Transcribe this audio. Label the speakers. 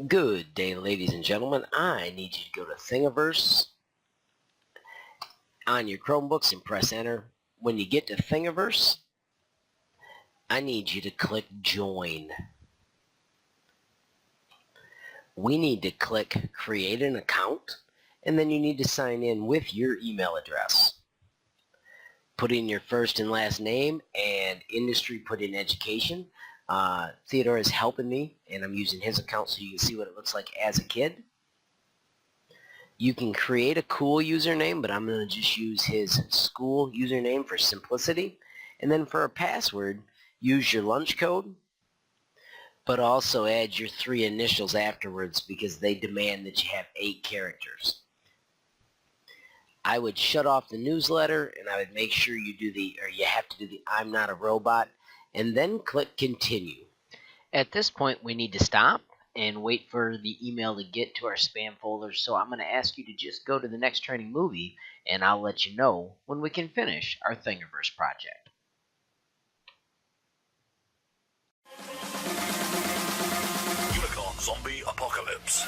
Speaker 1: Good day, ladies and gentlemen. I need you to go to Thingiverse on your Chromebooks and press enter. When you get to Thingiverse, I need you to click join. We need to click create an account, and then you need to sign in with your email address. Put in your first and last name, and industry, put in education. Theodore is helping me, and I'm using his account so you can see what it looks like as a kid. You can create a cool username, but I'm going to just use his school username for simplicity. And then for a password, use your lunch code, but also add your 3 initials afterwards because they demand that you have 8 characters. I would shut off the newsletter, and I would make sure you have to do the I'm not a robot, and then click continue.
Speaker 2: At this point, we need to stop and wait for the email to get to our spam folder. So I'm going to ask you to just go to the next training movie, and I'll let you know when we can finish our Thingiverse project.
Speaker 3: Unicorn Zombie Apocalypse.